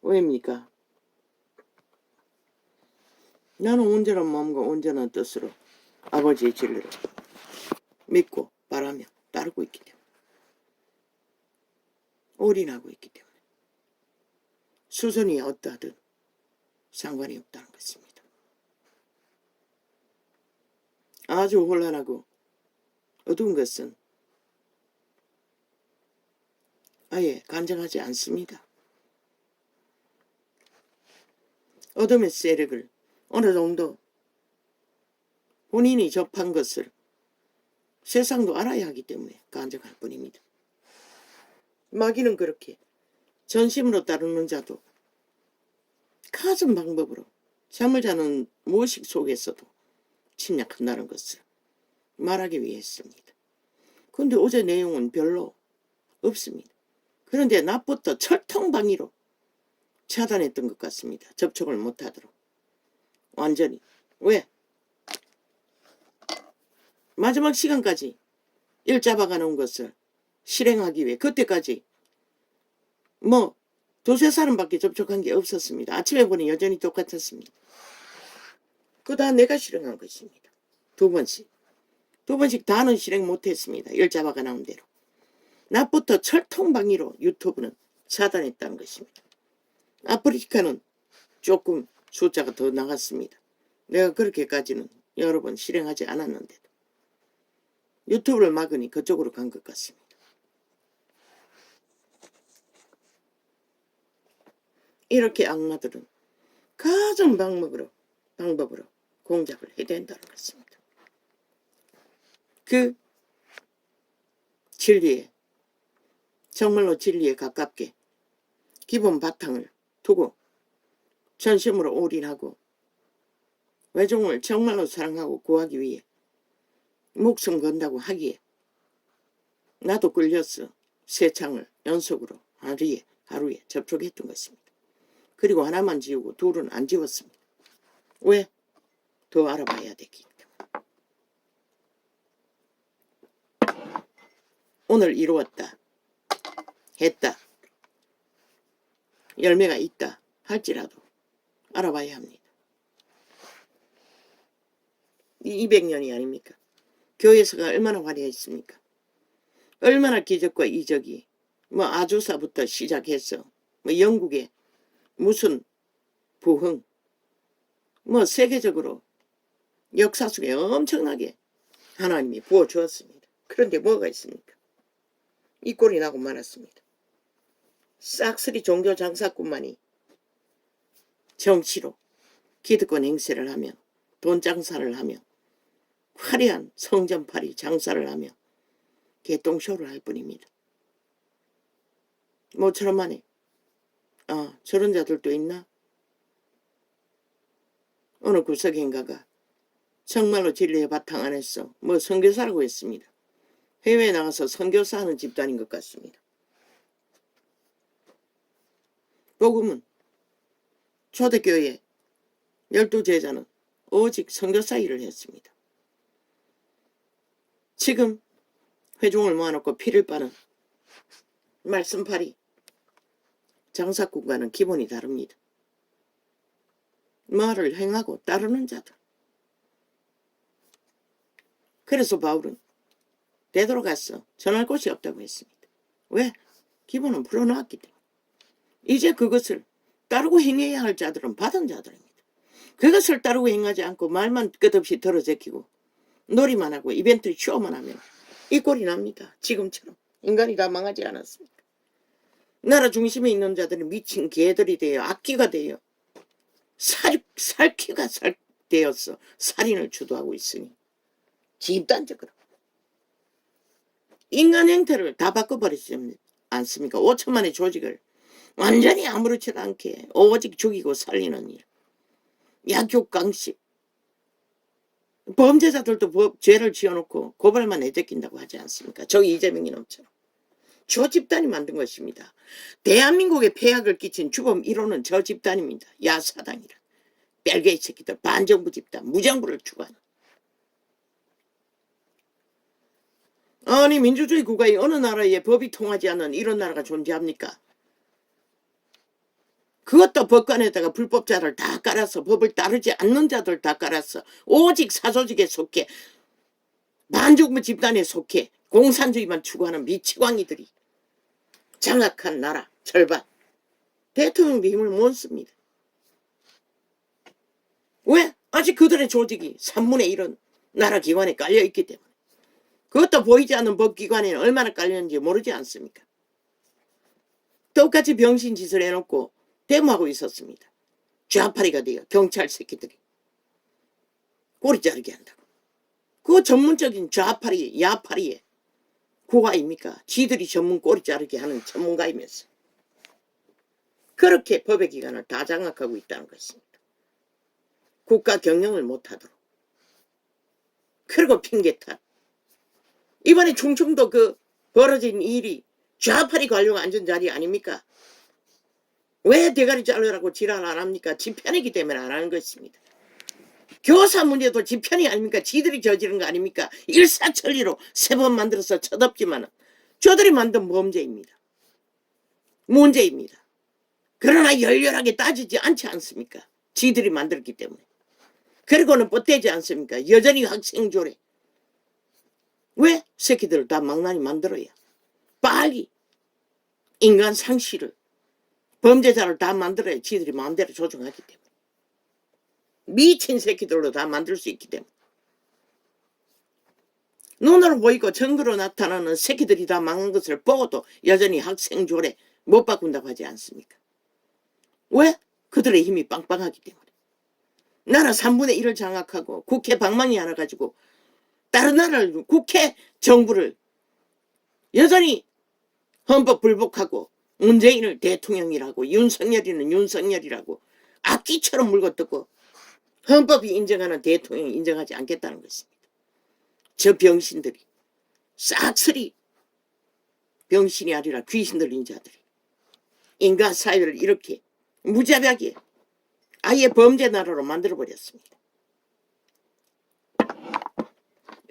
왜입니까? 나는 온전한 마음과 온전한 뜻으로 아버지의 진리를 믿고 바라며 따르고 있기 때문에, 올인하고 있기 때문에 수선이 어떠하든 상관이 없다는 것입니다. 아주 혼란하고 어두운 것은 아예 간증하지 않습니다. 어둠의 세력을 어느 정도 본인이 접한 것을 세상도 알아야 하기 때문에 간증할 뿐입니다. 마귀는 그렇게 전심으로 따르는 자도 가진 방법으로 잠을 자는 모식 속에서도 침략한다는 것을 말하기 위해 했습니다. 그런데 어제 내용은 별로 없습니다. 그런데 낮부터 철통방위로 차단했던 것 같습니다. 접촉을 못하도록 완전히. 왜? 마지막 시간까지 일 잡아가는 것을 실행하기 위해 그때까지 뭐 두세 사람밖에 접촉한 게 없었습니다. 아침에 보니 여전히 똑같았습니다. 그거 다 내가 실행한 것입니다. 두 번씩 다는 실행 못했습니다. 일 잡아가는 대로. 낮부터 철통방위로 유튜브는 차단했다는 것입니다. 아프리카는 조금 숫자가 더 나갔습니다. 내가 그렇게까지는 여러 번 실행하지 않았는데도 유튜브를 막으니 그쪽으로 간 것 같습니다. 이렇게 악마들은 가장 방법으로 공작을 해야 된다는 것입니다. 그 진리에, 정말로 진리에 가깝게 기본 바탕을 두고 전심으로 올인하고 외종을 정말로 사랑하고 구하기 위해 목숨 건다고 하기에 나도 끌렸어. 세 창을 연속으로 하루에 접촉했던 것입니다. 그리고 하나만 지우고 둘은 안 지웠습니다. 왜? 더 알아봐야 되기 때문에. 오늘 이루었다, 했다, 열매가 있다 할지라도 알아봐야 합니다. 200년이 아닙니까? 교회에서가 얼마나 화려했습니까? 얼마나 기적과 이적이 아주사부터 시작해서 영국의 무슨 부흥 세계적으로 역사 속에 엄청나게 하나님이 부어주었습니다. 그런데 뭐가 있습니까? 이 꼴이 나고 말았습니다. 싹쓸이 종교 장사꾼만이 정치로 기득권 행세를 하며 돈 장사를 하며 화려한 성전팔이 장사를 하며 개똥쇼를 할 뿐입니다. 모처럼 만에 저런 자들도 있나? 어느 구석인가가 정말로 진리의 바탕 안에서 선교사라고 했습니다. 해외에 나가서 선교사하는 집단인 것 같습니다. 복음은 초대교회 12제자는 오직 선교사 일을 했습니다. 지금 회중을 모아놓고 피를 빠는 말씀팔이 장사꾼과는 기본이 다릅니다. 말을 행하고 따르는 자들. 그래서 바울은 되돌아가서 전할 곳이 없다고 했습니다. 왜? 기본은 풀어놓았기 때문에. 이제 그것을 따르고 행해야 할 자들은 받은 자들입니다. 그것을 따르고 행하지 않고 말만 끝없이 덜어제키고 놀이만 하고 이벤트 쇼만 하면 이 꼴이 납니다. 지금처럼. 인간이 다 망하지 않았습니까? 나라 중심에 있는 자들은 미친 개들이 되어 악기가 되어 살퀴가 되어서 살인을 주도하고 있으니 집단적으로 인간 형태를 다 바꿔버리지 않습니까? 5천만의 조직을 완전히 아무렇지도 않게 오직 죽이고 살리는 일. 약육강식. 범죄자들도 죄를 지어놓고 고발만 해제낀다고 하지 않습니까? 저기 이재명 이놈처럼. 저 집단이 만든 것입니다. 대한민국에 폐악을 끼친 주범 1호는 저 집단입니다. 야사당이라. 뺄개이 새끼들, 반정부 집단, 무정부를 추구하는. 아니 민주주의 국가의 어느 나라에 법이 통하지 않는 이런 나라가 존재합니까? 그것도 법관에다가 불법자를 다 깔아서 법을 따르지 않는 자들 다 깔아서 오직 사조직에 속해 반죽무 집단에 속해 공산주의만 추구하는 미치광이들이 장악한 나라 절반 대통령도 힘을 못 씁니다. 왜? 아직 그들의 조직이 3분의 1은 나라 기관에 깔려있기 때문에. 그것도 보이지 않는 법기관에는 얼마나 깔렸는지 모르지 않습니까? 똑같이 병신 짓을 해놓고 데모하고 있었습니다. 좌파리가 돼요. 경찰 새끼들이. 꼬리 자르게 한다고. 그거 전문적인 좌파리, 야파리의 고가입니까? 지들이 전문 꼬리 자르게 하는 전문가이면서. 그렇게 법의 기관을 다 장악하고 있다는 것입니다. 국가 경영을 못하도록. 그리고 핑계탓. 이번에 충청도 그 벌어진 일이 좌파리 관료가 앉은 자리 아닙니까? 왜 대가리 자르라고 지랄 안 합니까? 지 편이기 때문에 안 하는 것입니다. 교사 문제도 지 편이 아닙니까? 지들이 저지른 거 아닙니까? 일사천리로 3번 만들어서 쳐덮지만 저들이 만든 범죄입니다. 문제입니다. 그러나 열렬하게 따지지 않지 않습니까? 지들이 만들었기 때문에. 그리고는 뻗대지 않습니까? 여전히 학생조례. 왜? 새끼들을 다 망나니 만들어야 빨리 인간 상실을 범죄자를 다 만들어야 지들이 마음대로 조정하기 때문에. 미친 새끼들로 다 만들 수 있기 때문에. 눈으로 보이고 증거로 나타나는 새끼들이 다 망한 것을 보고도 여전히 학생조례 못 바꾼다고 하지 않습니까? 왜? 그들의 힘이 빵빵하기 때문에. 나라 3분의 1을 장악하고 국회 방망이 하나 가지고 다른 나라를 국회 정부를 여전히 헌법 불복하고 문재인을 대통령이라고 윤석열이는 윤석열이라고 악기처럼 물고뜯고 헌법이 인정하는 대통령이 인정하지 않겠다는 것입니다. 저 병신들이 싹쓸이 병신이 아니라 귀신 들린 자들이 인간 사회를 이렇게 무자비하게 아예 범죄 나라로 만들어버렸습니다.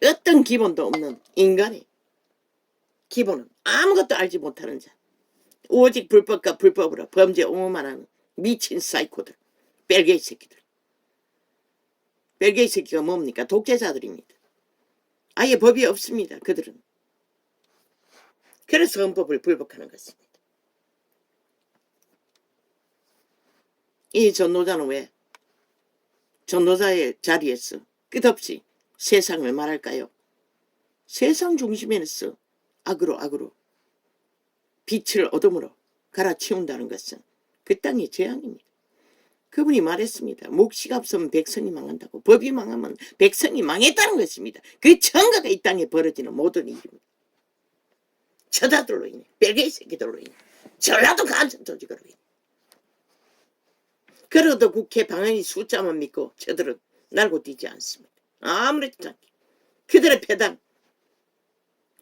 어떤 기본도 없는 인간의 기본은 아무것도 알지 못하는 자. 오직 불법과 불법으로 범죄 옹호만 하는 미친 사이코들. 벨게이 새끼들. 벨게이 새끼가 뭡니까? 독재자들입니다. 아예 법이 없습니다. 그들은. 그래서 헌법을 불복하는 것입니다. 이 전노자는 왜 전노자의 자리에서 끝없이 세상을 말할까요? 세상 중심에서 악으로 빛을 어둠으로 갈아치운다는 것은 그 땅의 재앙입니다. 그분이 말했습니다. 몫이 없으면 백성이 망한다고. 법이 망하면 백성이 망했다는 것입니다. 그 전가가 이 땅에 벌어지는 모든 일입니다. 저자들로 인해, 벨게이 새끼들로 인해, 전라도 간첩 조직으로 인해. 그래도 국회 방향이 숫자만 믿고 저들은 날고 뛰지 않습니다. 아무렇지도 않게. 그들의 패당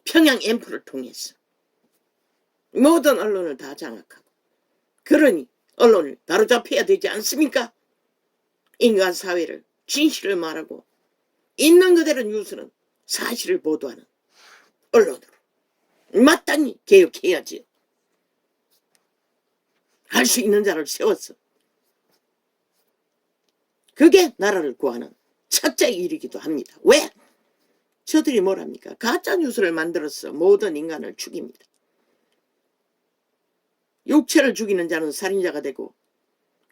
평양 앰프를 통해서 모든 언론을 다 장악하고 그러니 언론을 바로잡혀야 되지 않습니까? 인간 사회를 진실을 말하고 있는 그대로 뉴스는 사실을 보도하는 언론으로 마땅히 개혁해야지요. 할 수 있는 자를 세웠어. 그게 나라를 구하는 첫째 일이기도 합니다. 왜? 저들이 뭘 합니까? 가짜뉴스를 만들어서 모든 인간을 죽입니다. 육체를 죽이는 자는 살인자가 되고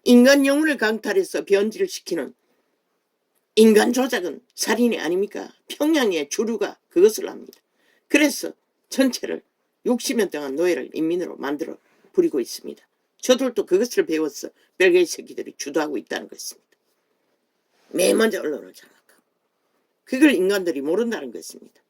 인간 영혼을 강탈해서 변질을 시키는 인간 조작은 살인이 아닙니까? 평양의 주류가 그것을 합니다. 그래서 전체를 60년 동안 노예를 인민으로 만들어 부리고 있습니다. 저들도 그것을 배워서 벨게이 새끼들이 주도하고 있다는 것입니다. 맨 먼저 언론을 장악하고 그걸 인간들이 모른다는 것입니다.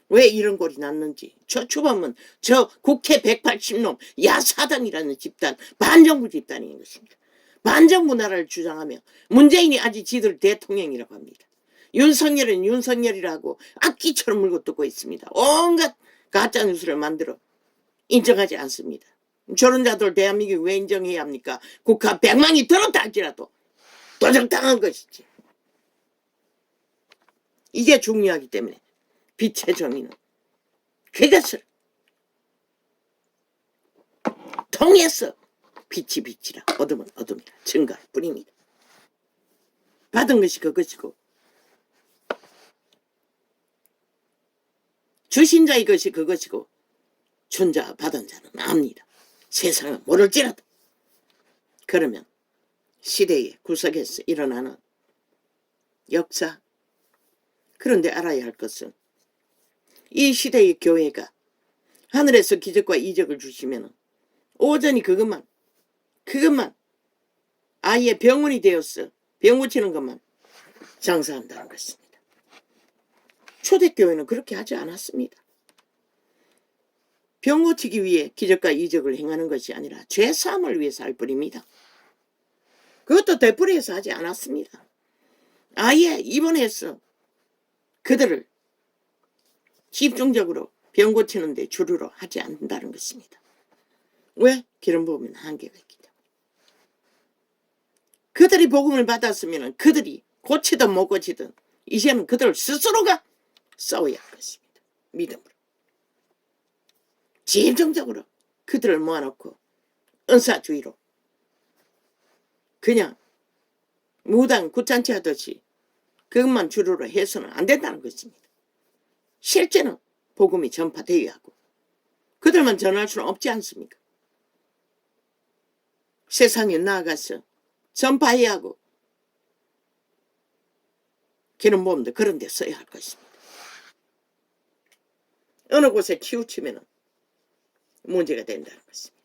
왜 이런 꼴이 났는지. 저 초반은 저 국회 180놈 야사당이라는 집단, 반정부 집단인 것입니다. 반정부 나라를 주장하며 문재인이 아직 지들 대통령이라고 합니다. 윤석열은 윤석열이라고 악기처럼 물고 뜯고 있습니다. 온갖 가짜뉴스를 만들어 인정하지 않습니다. 저런 자들 대한민국이 왜 인정해야 합니까? 국가 100만이 들었다 할지라도 도적당한 것이지. 이게 중요하기 때문에 빛의 정의는 그것을 통해서 빛이 빛이라 어둠은 어둠이라 증거할 뿐입니다. 받은 것이 그것이고 주신 자의 것이 그것이고 준 자와 받은 자는 압니다. 세상은 모를지라도. 그러면 시대의 구석에서 일어나는 역사, 그런데 알아야 할 것은 이 시대의 교회가 하늘에서 기적과 이적을 주시면 오전이 그것만 아예 병원이 되었어. 병 고치는 것만 장사한다는 것입니다. 초대교회는 그렇게 하지 않았습니다. 병 고치기 위해 기적과 이적을 행하는 것이 아니라 죄사함을 위해서 할 뿐입니다. 그것도 되풀이해서 하지 않았습니다. 아예 입원해서 그들을 집중적으로 병 고치는 데 주류로 하지 않는다는 것입니다. 왜? 기름 부으면 한계가 있기 때문에. 그들이 복음을 받았으면 그들이 고치든 못 고치든 이제는 그들 스스로가 싸워야 할 것입니다. 믿음으로. 집중적으로 그들을 모아놓고 은사주의로 그냥 무당 굿잔치 하듯이 그것만 주류로 해서는 안 된다는 것입니다. 실제는 복음이 전파되어야 하고 그들만 전할 수는 없지 않습니까? 세상에 나아가서 전파해야 하고 기름 부음도 그런 데 써야 할 것입니다. 어느 곳에 치우치면 문제가 된다는 것입니다.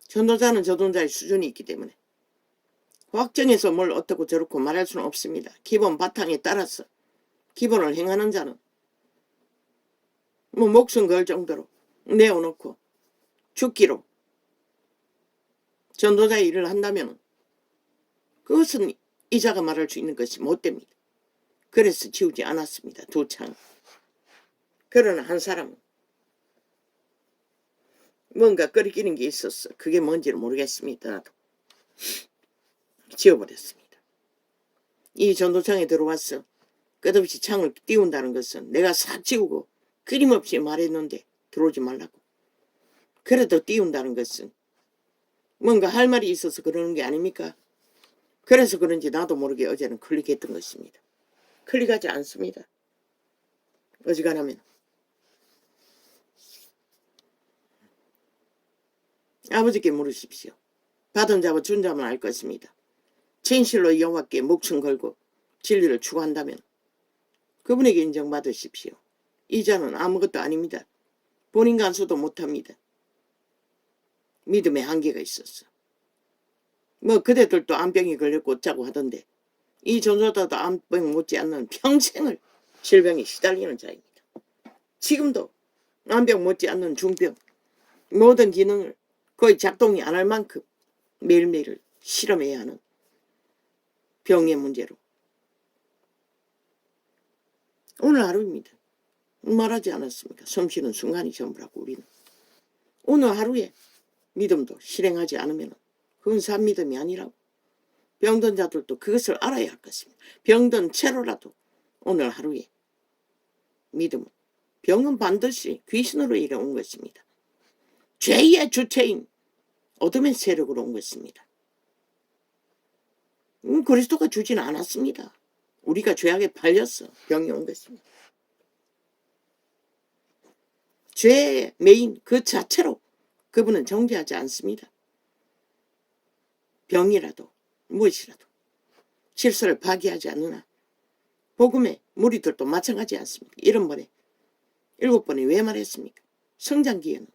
전도자는 전도자의 수준이 있기 때문에 확정해서 뭘 어떻고 저렇고 말할 수는 없습니다. 기본 바탕에 따라서 기본을 행하는 자는 뭐 목숨 걸 정도로 내어놓고 죽기로 전도자의 일을 한다면 그것은 이자가 말할 수 있는 것이 못 됩니다. 그래서 지우지 않았습니다. 두 창. 그러나 한 사람은 뭔가 끓이기는 게 있었어. 그게 뭔지를 모르겠습니다. 나도. 지워버렸습니다. 이 전도창에 들어와서 끝없이 창을 띄운다는 것은 내가 싹 지우고 끊임없이 말했는데 들어오지 말라고. 그래도 띄운다는 것은 뭔가 할 말이 있어서 그러는 게 아닙니까? 그래서 그런지 나도 모르게 어제는 클릭했던 것입니다. 클릭하지 않습니다. 어지간하면. 아버지께 물으십시오. 받은 자와 준 자만 알 것입니다. 진실로 여호와께 목숨 걸고 진리를 추구한다면 그분에게 인정받으십시오. 이 자는 아무것도 아닙니다. 본인 간수도 못합니다. 믿음의 한계가 있었어. 뭐 그대들도 암병이 걸렸고 어쩌고 하던데 이 전도자도 암병 못지않는 평생을 질병에 시달리는 자입니다. 지금도 암병 못지않는 중병 모든 기능을 거의 작동이 안 할 만큼 매일매일 실험해야 하는 병의 문제로 오늘 하루입니다. 말하지 않았습니까? 숨쉬는 순간이 전부라고 우리는. 오늘 하루에 믿음도 실행하지 않으면 그건 산 믿음이 아니라고. 병든 자들도 그것을 알아야 할 것입니다. 병든 채로라도 오늘 하루에 믿음은 병은 반드시 귀신으로 일어온 것입니다. 죄의 주체인 어둠의 세력으로 온 것입니다. 그리스도가 주진 않았습니다. 우리가 죄악에 팔렸어 병이 온 것입니다. 죄의 메인 그 자체로 그분은 정죄하지 않습니다. 병이라도 무엇이라도 질서를 파괴하지 않으나 복음의 무리들도 마찬가지 않습니까? 7번에 7번에 왜 말했습니까? 성장기에는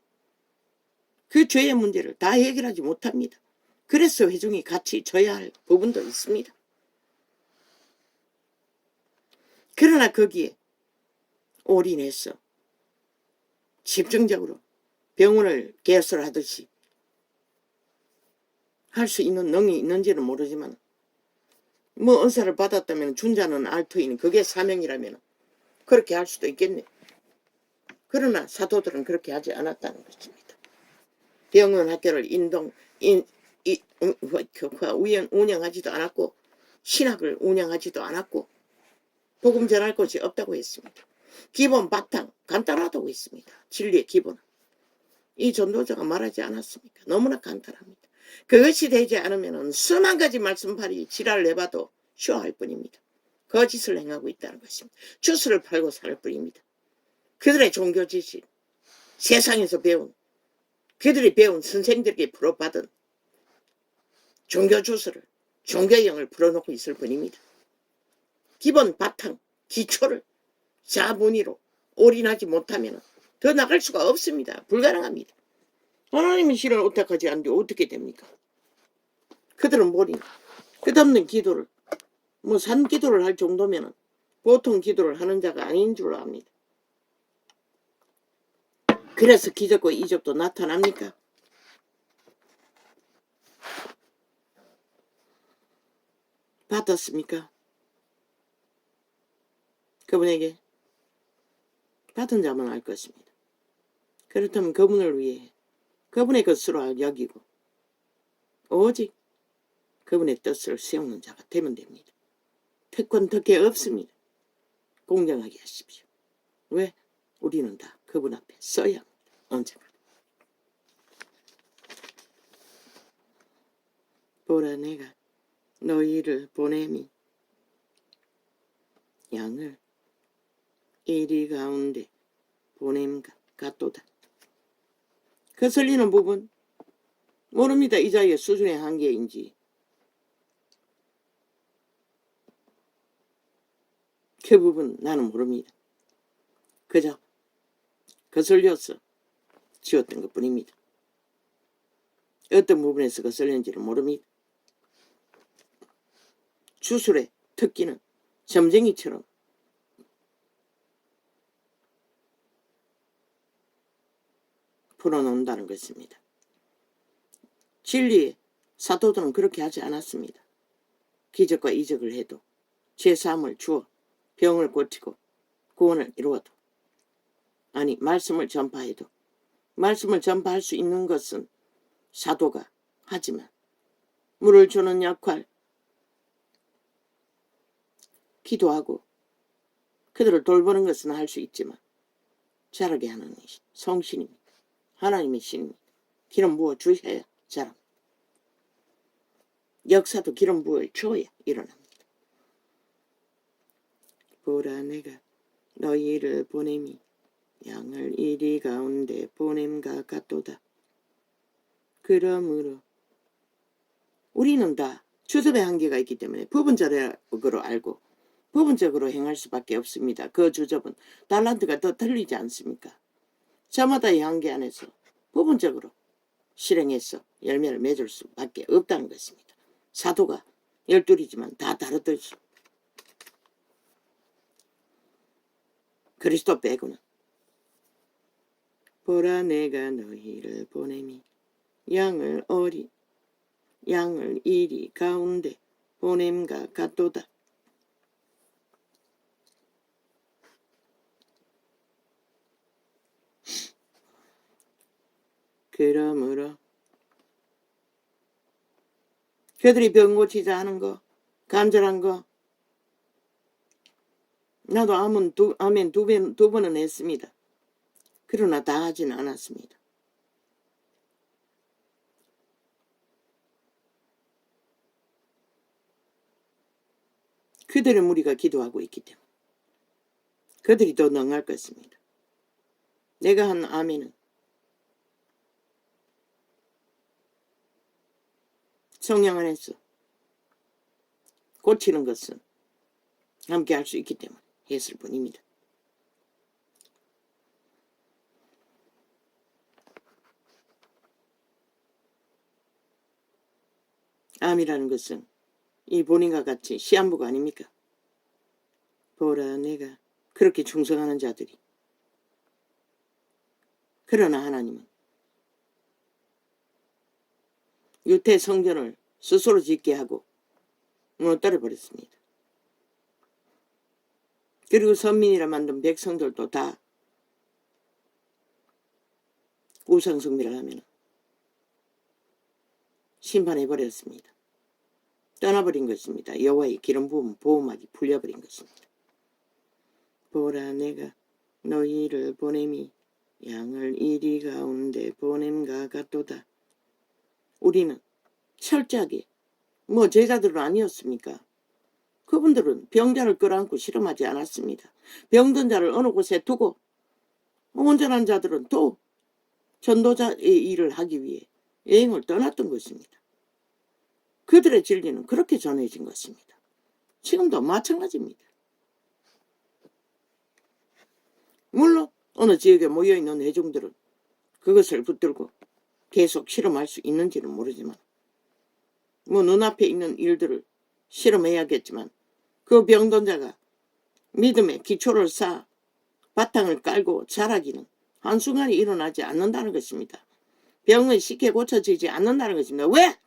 그 죄의 문제를 다 해결하지 못합니다. 그래서 회중이 같이 져야 할 부분도 있습니다. 그러나 거기에 올인해서 집중적으로 병원을 개설하듯이 할 수 있는 능이 있는지는 모르지만 뭐 은사를 받았다면 준자는 알터이니 그게 사명이라면 그렇게 할 수도 있겠네. 그러나 사도들은 그렇게 하지 않았다는 것입니다. 병원 학교를 운영하지도 않았고 신학을 운영하지도 않았고 복음 전할 곳이 없다고 했습니다. 기본 바탕 간단하다고 했습니다. 진리의 기본은 이 전도자가 말하지 않았습니까? 너무나 간단합니다. 그것이 되지 않으면 수만 가지 말씀팔이 지랄을 내봐도 쇼할 뿐입니다. 거짓을 행하고 있다는 것입니다. 주스를 팔고 살 뿐입니다. 그들의 종교 지식, 세상에서 배운, 그들이 배운 선생들에게 풀어받은 종교 주스를, 종교형을 풀어놓고 있을 뿐입니다. 기본 바탕, 기초를 자문의로 올인하지 못하면 더 나갈 수가 없습니다. 불가능합니다. 하나님의 신을 오탁하지 않는데 어떻게 됩니까? 그들은 뭐니? 끝없는 기도를, 산기도를 할 정도면 보통 기도를 하는 자가 아닌 줄 압니다. 그래서 기적과 이적도 나타납니까? 받았습니까? 그분에게 받은 자만 알 것입니다. 그렇다면 그분을 위해 그분의 것으로 여기고 오직 그분의 뜻을 세우는 자가 되면 됩니다. 특권 덕에 없습니다. 공정하게 하십시오. 왜? 우리는 다 그분 앞에 서야 합니다. 언제나. 보라 내가 너희를 보냄이 양을 이리 가운데 보냄과 같도다. 거슬리는 부분 모릅니다. 이자의 수준의 한계인지 그 부분 나는 모릅니다. 그저 거슬려서 지웠던 것뿐입니다. 어떤 부분에서 거슬렸는지를 모릅니다. 주술의 특기는 점쟁이처럼 풀어놓는다는 것입니다. 진리의 사도들은 그렇게 하지 않았습니다. 기적과 이적을 해도 죄사함을 주어 병을 고치고 구원을 이루어도 아니 말씀을 전파해도 말씀을 전파할 수 있는 것은 사도가 하지만 물을 주는 역할 기도하고 그들을 돌보는 것은 할 수 있지만 자라게 하는 성신입니다. 하나님의 신입니다. 기름 부어 주셔야 자랍니다. 역사도 기름 부어 줘야 일어납니다. 보라 내가 너희를 보냄이 양을 이리 가운데 보냄과 같도다. 그러므로 우리는 다 주접의 한계가 있기 때문에 부분적으로 알고 부분적으로 행할 수밖에 없습니다. 그 주접은 달란트가 더 틀리지 않습니까? 저마다의 한계 안에서 부분적으로 실행해서 열매를 맺을 수밖에 없다는 것입니다. 사도가 12이지만 다 다르듯이 그리스도 빼고는 보라 내가 너희를 보냄이 양을 이리 가운데 보냄과 같도다. 그러므로 그들이 병 고치자 하는 거 간절한 거 나도 아멘 두 번은 했습니다. 그러나 다 하진 않았습니다. 그들의 무리가 기도하고 있기 때문에 그들이 더 능할 것입니다. 내가 한 아멘은 성령 안에서 고치는 것은 함께 할 수 있기 때문에 했을 뿐입니다. 암이라는 것은 이 본인과 같이 시한부가 아닙니까? 보라 내가 그렇게 충성하는 자들이 그러나 하나님은 유태 성전을 스스로 짓게 하고 무너뜨려 버렸습니다. 그리고 선민이라 만든 백성들도 다 우상숭배를 하면 심판해 버렸습니다. 떠나버린 것입니다. 여호와의 기름 부음 보호막이 풀려버린 것입니다. 보라 내가 너희를 보냄이 양을 이리 가운데 보냄과 같도다. 우리는 철저하게 뭐 제자들은 아니었습니까? 그분들은 병자를 끌어안고 실험하지 않았습니다. 병든 자를 어느 곳에 두고 온전한 자들은 또 전도자의 일을 하기 위해 여행을 떠났던 것입니다. 그들의 진리는 그렇게 전해진 것입니다. 지금도 마찬가지입니다. 물론 어느 지역에 모여있는 회중들은 그것을 붙들고 계속 실험할 수 있는지는 모르지만 뭐 눈앞에 있는 일들을 실험해야겠지만 그 병든 자가 믿음의 기초를 쌓아 바탕을 깔고 자라기는 한순간에 일어나지 않는다는 것입니다. 병은 쉽게 고쳐지지 않는다는 것입니다. 왜?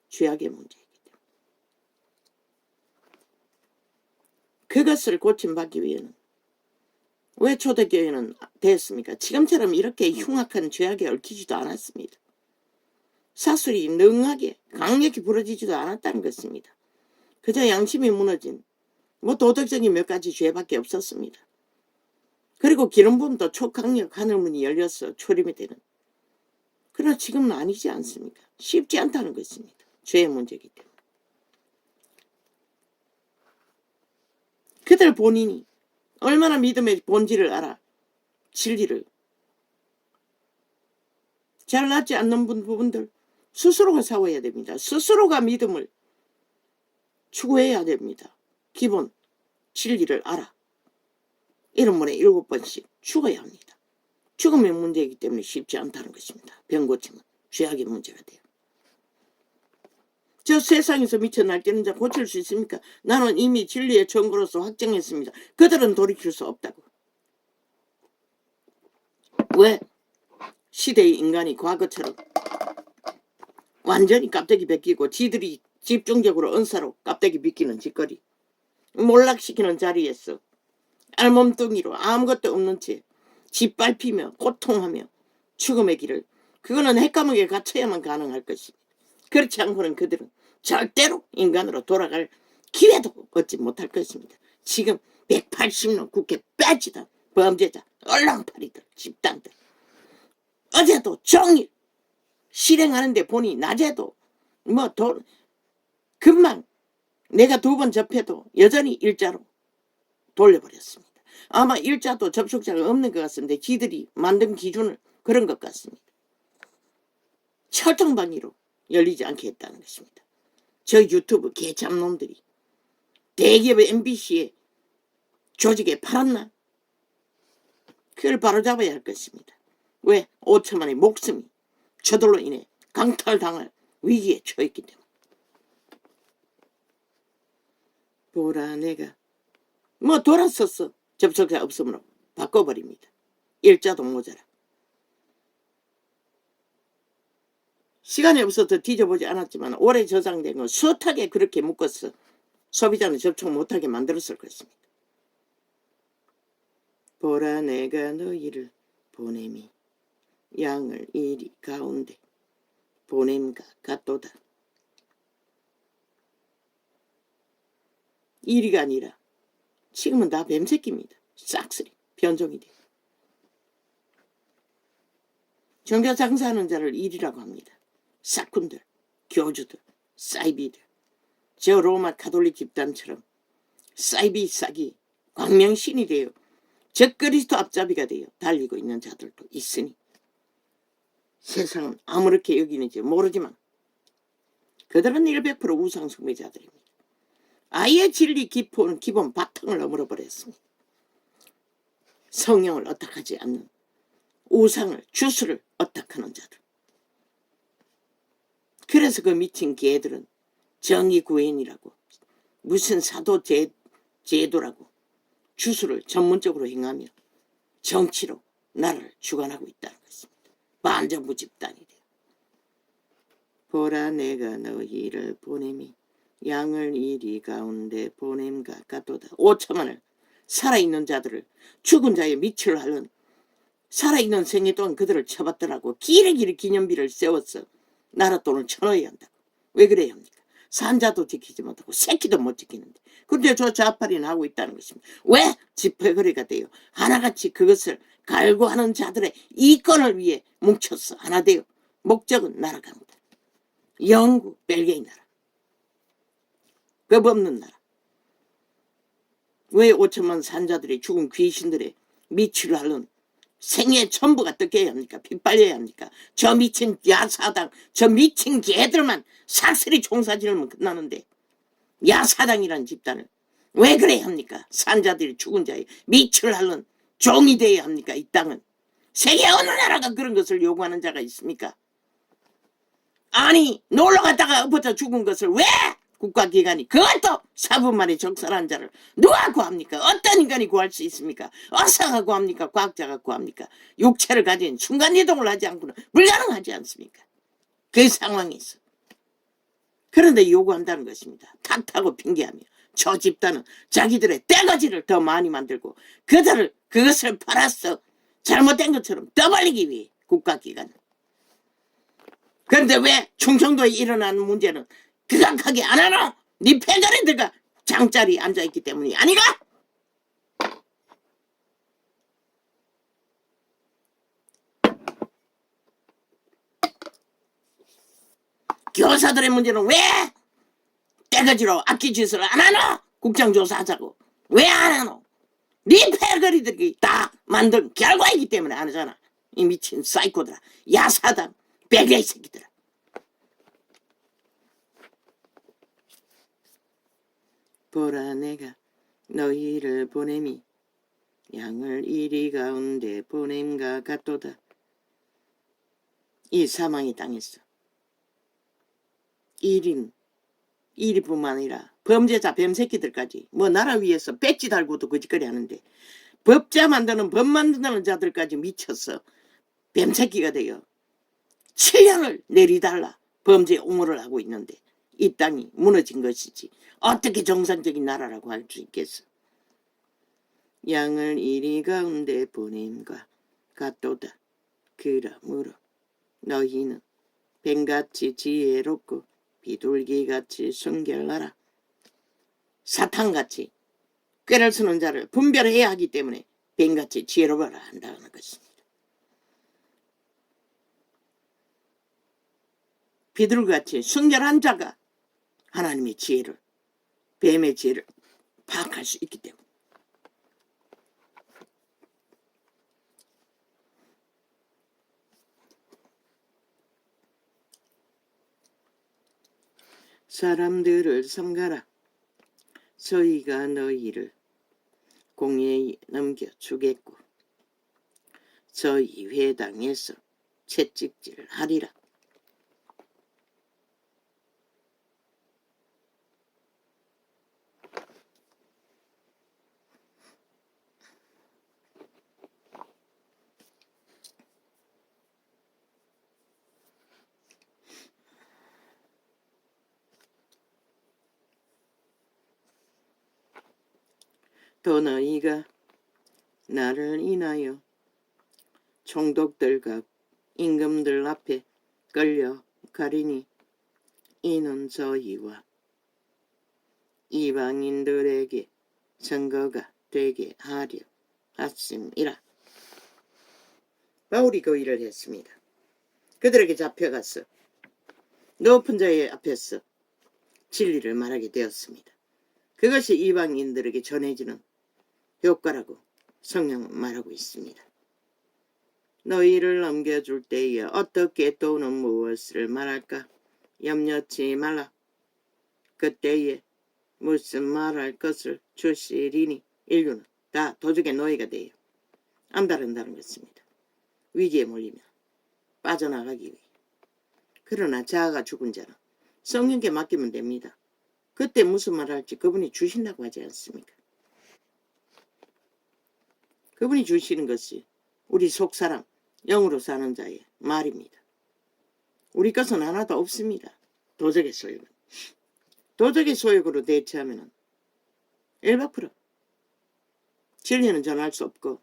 죄악의 문제이기 때문에. 그것을 고침받기 위해는 왜 초대교회는 됐습니까? 지금처럼 이렇게 흉악한 죄악에 얽히지도 않았습니다. 사술이 능하게 강력히 부러지지도 않았다는 것입니다. 그저 양심이 무너진 뭐 도덕적인 몇 가지 죄밖에 없었습니다. 그리고 기름 부음도 초강력 하늘문이 열려서 초림이 되는. 그러나 지금은 아니지 않습니까? 쉽지 않다는 것입니다. 죄의 문제이기 때문에. 그들 본인이 얼마나 믿음의 본질을 알아 진리를 잘나지 않는 부분들 스스로가 싸워야 됩니다. 스스로가 믿음을 추구해야 됩니다. 기본 진리를 알아. 1분에 7번씩 죽어야 합니다. 죽음의 문제이기 때문에 쉽지 않다는 것입니다. 병 고침은 죄악의 문제가 돼요. 저 세상에서 미쳐 날뛰는 자 고칠 수 있습니까? 나는 이미 진리의 증거로서 확정했습니다. 그들은 돌이킬 수 없다고. 왜? 시대의 인간이 과거처럼 완전히 깝대기 벗기고 지들이 집중적으로 은사로 깝대기 벗기는 짓거리, 몰락시키는 자리에서 알몸뚱이로 아무것도 없는 채 짓밟히며 고통하며 죽음의 길을, 그거는 핵감옥에 갇혀야만 가능할 것입니다. 그렇지 않고는 그들은 절대로 인간으로 돌아갈 기회도 얻지 못할 것입니다. 지금 180년 국회 빼지던 범죄자, 얼랑파리들, 집단들 어제도 종일 실행하는데 보니 낮에도 뭐 금방 내가 2번 접해도 여전히 일자로 돌려버렸습니다. 아마 일자도 접촉자가 없는 것 같습니다. 지들이 만든 기준을 그런 것 같습니다. 철통방위로 열리지 않게 했다는 것입니다. 저 유튜브 개참놈들이 대기업의 MBC의 조직에 팔았나? 그걸 바로잡아야 할 것입니다. 왜? 5천만의 목숨이 저들로 인해 강탈당할 위기에 처했기 때문에. 보라 내가 뭐 돌았었어. 접촉자 없으므로 바꿔버립니다. 일자도 모자라. 시간이 없어서 뒤져보지 않았지만 오래 저장된 건 숱하게 그렇게 묶어서 소비자는 접촉 못하게 만들었을 것입니다. 보라 내가 너희를 보냄이 양을 이리 가운데 보냄과 같도다. 이리가 아니라 지금은 다 뱀새끼입니다. 싹쓸이 변종이 돼요. 종교 장사하는 자를 일이라고 합니다. 사꾼들, 교주들, 사이비들, 저 로마 가톨릭 집단처럼 사이비 싹이 광명신이 되어 적그리스도 앞잡이가 되어 달리고 있는 자들도 있으니 세상은 아무렇게 여기는지 모르지만 그들은 100% 우상 숭배자들입니다. 아예 진리 기본 바탕을 어물어버렸습니다. 성령을 어탁하지 않는 우상을 주술을 어탁하는 자들. 그래서 그 미친 개들은 정의구현이라고 무슨 사도 제도라고 주술을 전문적으로 행하며 정치로 나라를 주관하고 있다는 것입니다. 반정부 집단이 돼요. 보라 내가 너희를 보냄이 양을 이리 가운데 보냄과 같도다. 5천만을 살아있는 자들을 죽은 자의 밑을 하는 살아있는 생애 동안 그들을 쳐봤더라고. 길게 기념비를 세웠어. 나라 돈을 쳐넣어야 한다고. 왜 그래야 합니까? 산자도 지키지 못하고 새끼도 못 지키는데 근데 저 좌파리는 하고 있다는 것입니다. 왜? 집회거리가 돼요. 하나같이 그것을 갈구하는 자들의 이권을 위해 뭉쳤어. 하나 돼요. 목적은 나라가 합니다. 영국, 벨기에 나라. 겁 없는 나라. 왜 5천만 산자들이 죽은 귀신들의 미치를 하는 생애 전부가 뜯겨야 합니까? 빗발려야 합니까? 저 미친 야사당, 저 미친 개들만 삭슬이 총사지르면 끝나는데 야사당이라는 집단을 왜 그래야 합니까? 산자들이 죽은 자의 미치를 하는 종이 되어야 합니까? 이 땅은. 세계 어느 나라가 그런 것을 요구하는 자가 있습니까? 아니 놀러 갔다가 엎어져 죽은 것을 왜 국가기관이 그것도 4분 만에 적살한 자를 누가 구합니까? 어떤 인간이 구할 수 있습니까? 의사가 구합니까? 과학자가 구합니까? 육체를 가진 순간이동을 하지 않고는 불가능하지 않습니까? 그 상황에서. 그런데 요구한다는 것입니다. 탓하고 핑계하며 저 집단은 자기들의 떼거지를 더 많이 만들고 그것을 팔아서 잘못된 것처럼 떠벌리기 위해 국가기관. 그런데 왜 충청도에 일어나는 문제는 극악하게 안 하노? 네 패거리들과 장자리에 앉아있기 때문이 아니가? 교사들의 문제는 왜 떼거지로 악기짓을 안 하노? 국정조사하자고 왜 안 하노? 네 패거리들이 다 만든 결과이기 때문에 안 하잖아. 이 미친 사이코들아, 야사당, 베개 새끼들아. 보라 내가 너희를 보냄이 양을 이리 가운데 보냄과 같도다. 이 사망의 땅에서 이리뿐만 아니라 범죄자 뱀새끼들까지 뭐 나라 위에서 배지 달고도 거짓거리 하는데 법 만드는 자들까지 미쳤어. 뱀새끼가 되어 7년을 내리달라 범죄 옹호를 하고 있는데 이 땅이 무너진 것이지 어떻게 정상적인 나라라고 할 수 있겠어. 양을 이리 가운데 보냄과 같도다. 그러므로 너희는 뱀같이 지혜롭고 비둘기같이 순결하라. 사탄같이 꾀를 쓰는 자를 분별해야 하기 때문에 뱀같이 지혜로워라 한다는 것입니다. 비둘기같이 순결한 자가 하나님의 지혜를, 뱀의 지혜를 파악할 수 있기 때문에. 사람들을 삼가라. 저희가 너희를 공회에 넘겨주겠고 저희 회당에서 채찍질하리라. 또 너희가 나를 인하여 총독들과 임금들 앞에 끌려가리니 이는 저희와 이방인들에게 증거가 되게 하려 하심이라. 바울이 그 일을 했습니다. 그들에게 잡혀가서 높은 자의 앞에서 진리를 말하게 되었습니다. 그것이 이방인들에게 전해지는 효과라고 성경은 말하고 있습니다. 너희를 넘겨줄 때에 어떻게 또는 무엇을 말할까 염려치 말라. 그때에 무슨 말할 것을 주시리니 인류는 다 도적의 노예가 되어 안달한다는 것입니다. 위기에 몰리면 빠져나가기 위해. 그러나 자아가 죽은 자는 성령께 맡기면 됩니다. 그때 무슨 말 할지 그분이 주신다고 하지 않습니까? 그분이 주시는 것이 우리 속사람, 영으로 사는 자의 말입니다. 우리 것은 하나도 없습니다. 도적의 소욕은. 도적의 소욕으로 대체하면 100% 진리는 전할 수 없고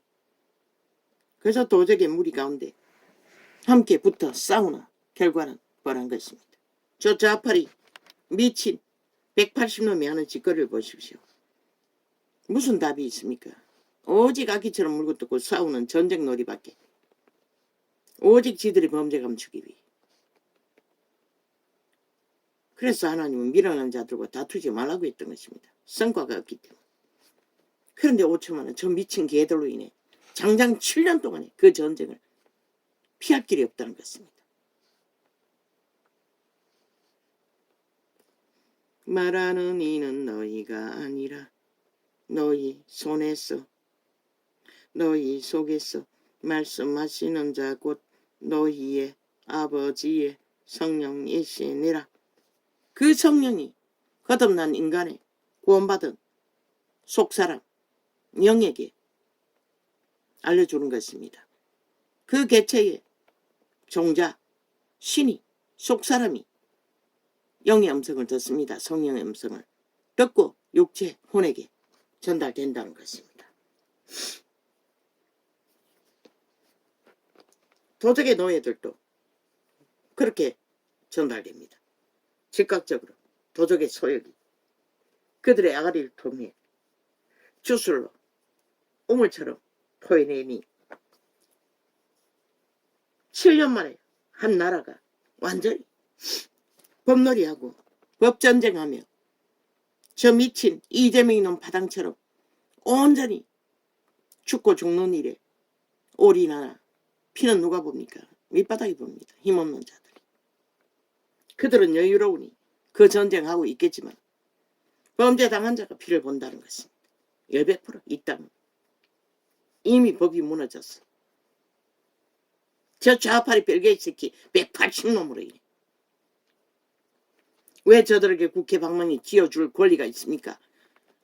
그래서 도적의 무리 가운데 함께 붙어 싸우는 결과는 뻔한 것입니다. 저 좌파리 미친 180놈이 하는 짓거리를 보십시오. 무슨 답이 있습니까? 오직 아기처럼 물고 뜯고 싸우는 전쟁놀이밖에. 오직 지들이 범죄 감추기 위해. 그래서 하나님은 미련한 자들과 다투지 말라고 했던 것입니다. 성과가 없기 때문에. 그런데 5천만 원 저 미친 개들로 인해 장장 7년 동안에 그 전쟁을 피할 길이 없다는 것입니다. 말하는 이는 너희가 아니라 너희 손에서 너희 속에서 말씀하시는 자 곧 너희의 아버지의 성령이시니라. 그 성령이 거듭난 인간의 구원받은 속사람 영에게 알려주는 것입니다. 그 개체의 종자 신이 속사람이 영의 음성을 듣습니다. 성령의 음성을 듣고 육체 혼에게 전달된다는 것입니다. 도적의 노예들도 그렇게 전달됩니다. 즉각적으로 도적의 소역이 그들의 아가리를 통해 주술로 우물처럼 토해내니 7년 만에 한 나라가 완전히 법놀이하고 법전쟁하며 저 미친 이재명 이놈 파당처럼 온전히 죽고 죽는 일에 올인하나 피는 누가 봅니까? 밑바닥이 봅니다. 힘없는 자들이. 그들은 여유로우니 그 전쟁하고 있겠지만 범죄 당한 자가 피를 본다는 것입니다. 100%이 땅은 이미 법이 무너졌어. 저 좌파리 벨게이 새끼 180놈으로 인해. 왜 저들에게 국회 방망이 쥐어줄 권리가 있습니까?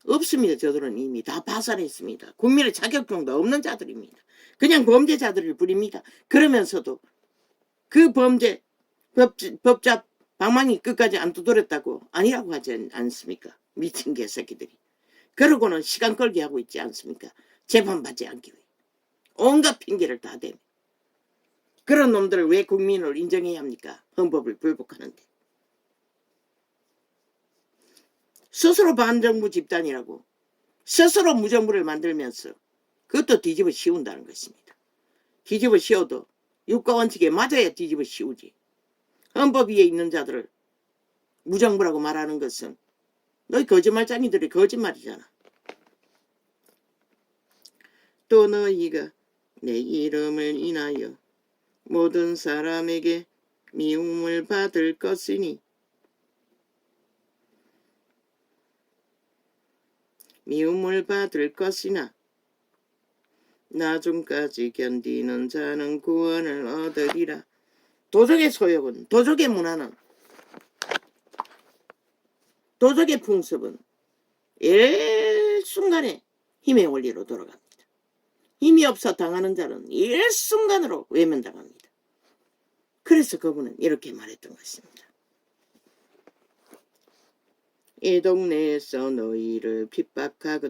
없습니다. 저들은 이미 다 파산했습니다. 국민의 자격증도 없는 자들입니다. 그냥 범죄자들을 부립니다. 그러면서도 그 범죄 법자 방망이 끝까지 안 두드렸다고 아니라고 하지 않습니까? 미친 개새끼들이. 그러고는 시간 끌기 하고 있지 않습니까? 재판받지 않기 위해. 온갖 핑계를 다 대며. 그런 놈들을 왜 국민을 인정해야 합니까? 헌법을 불복하는데. 스스로 반정부 집단이라고 스스로 무정부를 만들면서 그것도 뒤집어 씌운다는 것입니다. 뒤집어 씌워도 육가원칙에 맞아야 뒤집어 씌우지. 헌법 위에 있는 자들을 무정부라고 말하는 것은 너희 거짓말쟁이들의 거짓말이잖아. 또 너희가 내 이름을 인하여 모든 사람에게 미움을 받을 것이니 미움을 받을 것이나 나중까지 견디는 자는 구원을 얻으리라. 도적의 소욕은, 도적의 문화는, 도적의 풍습은 일순간에 힘의 원리로 돌아갑니다. 힘이 없어 당하는 자는 일순간으로 외면당합니다. 그래서 그분은 이렇게 말했던 것입니다. 이 동네에서 너희를 핍박하거든